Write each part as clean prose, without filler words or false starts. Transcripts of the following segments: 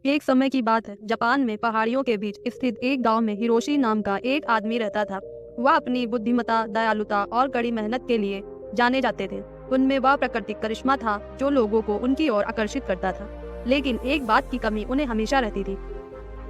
एक समय की बात है, जापान में पहाड़ियों के बीच स्थित एक गांव में हिरोशी नाम का एक आदमी रहता था। वह अपनी बुद्धिमत्ता, दयालुता और कड़ी मेहनत के लिए जाने जाते थे। उनमें वह प्राकृतिक करिश्मा था जो लोगों को उनकी ओर आकर्षित करता था। लेकिन एक बात की कमी उन्हें हमेशा रहती थी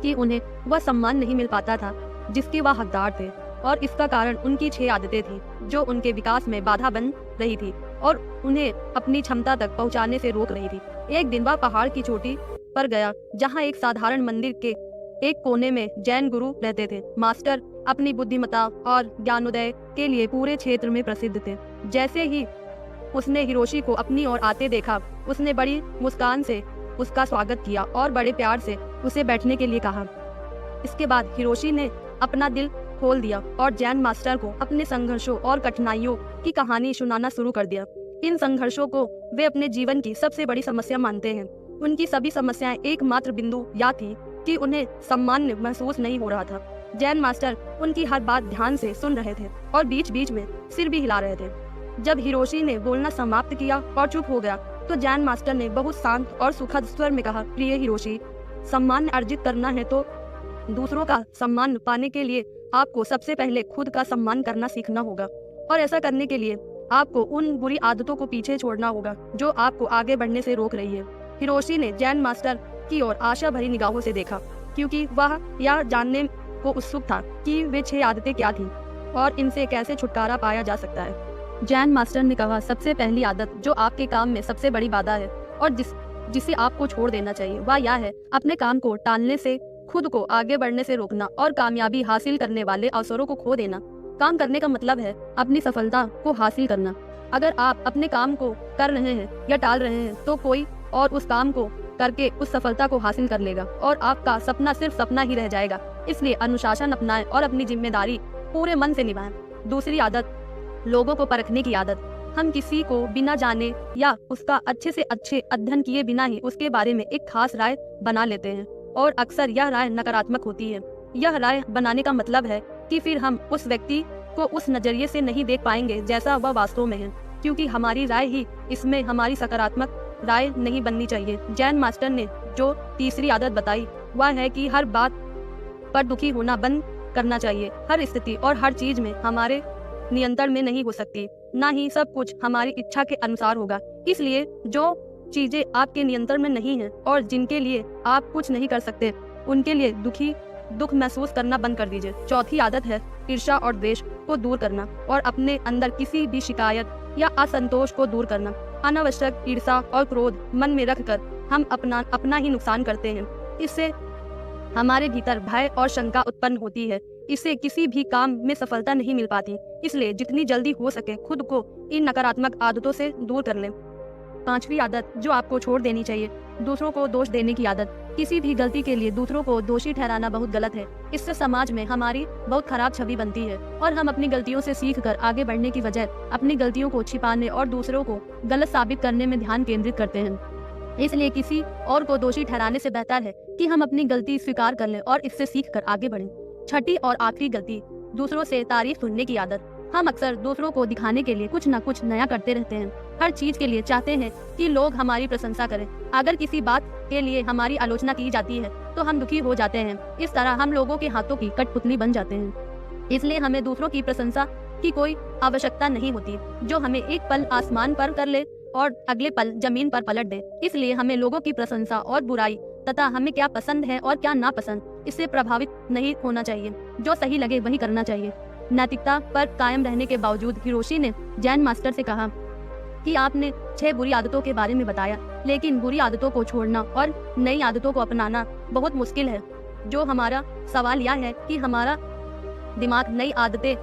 कि उन्हें वह सम्मान नहीं मिल पाता था जिसके वह हकदार थे, और इसका कारण उनकी 6 आदतें थी जो उनके विकास में बाधा बन रही थी और उन्हें अपनी क्षमता तक पहुंचाने से रोक रही थी। एक दिन वह पहाड़ की चोटी पर गया जहां एक साधारण मंदिर के एक कोने में जैन गुरु रहते थे। मास्टर अपनी बुद्धिमत्ता और ज्ञानोदय के लिए पूरे क्षेत्र में प्रसिद्ध थे। जैसे ही उसने हिरोशी को अपनी ओर आते देखा, उसने बड़ी मुस्कान से उसका स्वागत किया और बड़े प्यार से उसे बैठने के लिए कहा। इसके बाद हिरोशी ने अपना दिल खोल दिया और जैन मास्टर को अपने संघर्षों और कठिनाइयों की कहानी सुनाना शुरू कर दिया। इन संघर्षों को वे अपने जीवन की सबसे बड़ी समस्या मानते हैं। उनकी सभी समस्याएं एकमात्र बिंदु यह थी कि उन्हें सम्मान महसूस नहीं हो रहा था। जैन मास्टर उनकी हर बात ध्यान से सुन रहे थे और बीच बीच में सिर भी हिला रहे थे। जब हिरोशी ने बोलना समाप्त किया और चुप हो गया तो जैन मास्टर ने बहुत शांत और सुखद स्वर में कहा, प्रिय हिरोशी, सम्मान अर्जित करना है तो दूसरों का सम्मान पाने के लिए आपको सबसे पहले खुद का सम्मान करना सीखना होगा, और ऐसा करने के लिए आपको उन बुरी आदतों को पीछे छोड़ना होगा जो आपको आगे बढ़ने से रोक रही है। हिरोशी ने जैन मास्टर की ओर आशा भरी निगाहों से देखा, क्योंकि वह यह जानने को उत्सुक था कि वे 6 आदतें क्या थीं और इनसे कैसे छुटकारा पाया जा सकता है। जैन मास्टर ने कहा, सबसे पहली आदत जो आपके काम में सबसे बड़ी बाधा है और जिसे आपको छोड़ देना चाहिए वह यह है अपने काम को टालने से, खुद को आगे बढ़ने से रोकना और कामयाबी हासिल करने वाले अवसरों को खो देना। काम करने का मतलब है अपनी सफलता को हासिल करना। अगर आप अपने काम को कर रहे हैं या टाल रहे हैं तो कोई और उस काम को करके उस सफलता को हासिल कर लेगा और आपका सपना सिर्फ सपना ही रह जाएगा। इसलिए अनुशासन अपनाएं और अपनी जिम्मेदारी पूरे मन से निभाएं। दूसरी आदत, लोगों को परखने की आदत। हम किसी को बिना जाने या उसका अच्छे से अच्छे अध्ययन किए बिना ही उसके बारे में एक खास राय बना लेते हैं, और अक्सर यह राय नकारात्मक होती है। यह राय बनाने का मतलब है कि फिर हम उस व्यक्ति को उस नजरिए से नहीं देख पाएंगे जैसा वह वास्तव में है, क्योंकि हमारी राय ही इसमें हमारी सकारात्मक राय नहीं बननी चाहिए। जैन मास्टर ने जो तीसरी आदत बताई वह है कि हर बात पर दुखी होना बंद करना चाहिए। हर स्थिति और हर चीज में हमारे नियंत्रण में नहीं हो सकती, ना ही सब कुछ हमारी इच्छा के अनुसार होगा। इसलिए जो चीजें आपके नियंत्रण में नहीं हैं और जिनके लिए आप कुछ नहीं कर सकते, उनके लिए दुख महसूस करना बंद कर दीजिए। चौथी आदत है ईर्ष्या और द्वेष को दूर करना और अपने अंदर किसी भी शिकायत या असंतोष को दूर करना। अनावश्यक ईर्ष्या और क्रोध मन में रखकर हम अपना ही नुकसान करते हैं। इससे हमारे भीतर भय और शंका उत्पन्न होती है। इससे किसी भी काम में सफलता नहीं मिल पाती। इसलिए जितनी जल्दी हो सके खुद को इन नकारात्मक आदतों से दूर कर लें। 5वीं आदत जो आपको छोड़ देनी चाहिए, दूसरों को दोष देने की आदत। किसी भी गलती के लिए दूसरों को दोषी ठहराना बहुत गलत है। इससे समाज में हमारी बहुत खराब छवि बनती है और हम अपनी गलतियों से सीखकर आगे बढ़ने की बजाय अपनी गलतियों को छिपाने और दूसरों को गलत साबित करने में ध्यान केंद्रित करते हैं। इसलिए किसी और को दोषी ठहराने से बेहतर है कि हम अपनी गलती स्वीकार कर लें और इससे सीखकर आगे बढ़ें। 6ठी और आखिरी गलती, दूसरों से तारीफ सुनने की आदत। हम अक्सर दूसरों को दिखाने के लिए कुछ न कुछ नया करते रहते हैं। हर चीज के लिए चाहते हैं कि लोग हमारी प्रशंसा करें। अगर किसी बात के लिए हमारी आलोचना की जाती है तो हम दुखी हो जाते हैं। इस तरह हम लोगों के हाथों की कठपुतली बन जाते हैं। इसलिए हमें दूसरों की प्रशंसा की कोई आवश्यकता नहीं होती, जो हमें एक पल आसमान पर कर ले और अगले पल जमीन पर पलट दे। इसलिए हमें लोगों की प्रशंसा और बुराई तथा हमें क्या पसंद है और क्या नापसंद, इससे प्रभावित नहीं होना चाहिए। जो सही लगे वही करना चाहिए। नैतिकता पर कायम रहने के बावजूद हिरोशी ने जैन मास्टर से कहा कि आपने 6 बुरी आदतों के बारे में बताया, लेकिन बुरी आदतों को छोड़ना और नई आदतों को अपनाना बहुत मुश्किल है। जो हमारा सवाल यह है कि हमारा दिमाग नई आदतें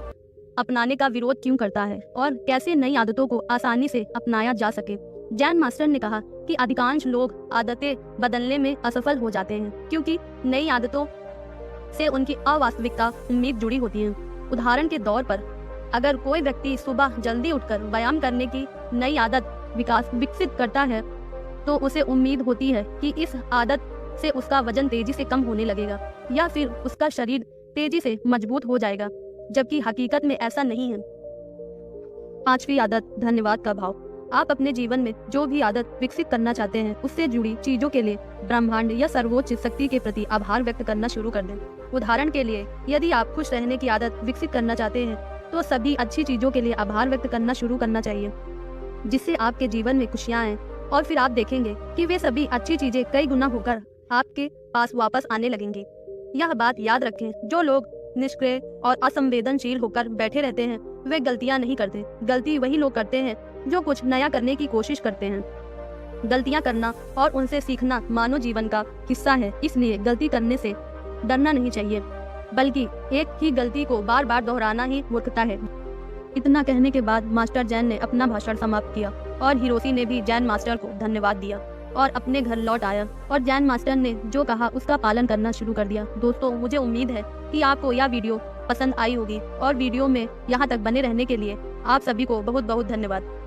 अपनाने का विरोध क्यों करता है और कैसे नई आदतों को आसानी से अपनाया जा सके। जैन मास्टर ने कहा कि अधिकांश लोग आदतें बदलने में असफल हो जाते हैं क्योंकि नई आदतों से उनकी अवास्तविकता उम्मीद जुड़ी होती है। उदाहरण के तौर पर, अगर कोई व्यक्ति सुबह जल्दी उठकर व्यायाम करने की नई आदत विकसित करता है तो उसे उम्मीद होती है कि इस आदत से उसका वजन तेजी से कम होने लगेगा या फिर उसका शरीर तेजी से मजबूत हो जाएगा, जबकि हकीकत में ऐसा नहीं है। 5वीं आदत, धन्यवाद का भाव। आप अपने जीवन में जो भी आदत विकसित करना चाहते हैं उससे जुड़ी चीजों के लिए ब्रह्मांड या सर्वोच्च शक्ति के प्रति आभार व्यक्त करना शुरू कर दें। उदाहरण के लिए, यदि आप खुश रहने की आदत विकसित करना चाहते हैं तो सभी अच्छी चीजों के लिए आभार व्यक्त करना शुरू करना चाहिए, जिससे आपके जीवन में खुशियां आए और फिर आप देखेंगे कि वे सभी अच्छी चीजें कई गुना होकर आपके पास वापस आने लगेंगी। यह बात याद रखें, जो लोग निष्क्रिय और असंवेदनशील होकर बैठे रहते हैं वे गलतियां नहीं करते। गलती वही लोग करते हैं जो कुछ नया करने की कोशिश करते हैं। गलतियां करना और उनसे सीखना मानव जीवन का हिस्सा है, इसलिए गलती करने से डरना नहीं चाहिए, बल्कि एक ही गलती को बार बार दोहराना ही मूर्खता है। इतना कहने के बाद मास्टर जैन ने अपना भाषण समाप्त किया और हिरोशी ने भी जैन मास्टर को धन्यवाद दिया और अपने घर लौट आया और जैन मास्टर ने जो कहा उसका पालन करना शुरू कर दिया। दोस्तों, मुझे उम्मीद है कि आपको यह वीडियो पसंद आई होगी और वीडियो में यहाँ तक बने रहने के लिए आप सभी को बहुत बहुत धन्यवाद।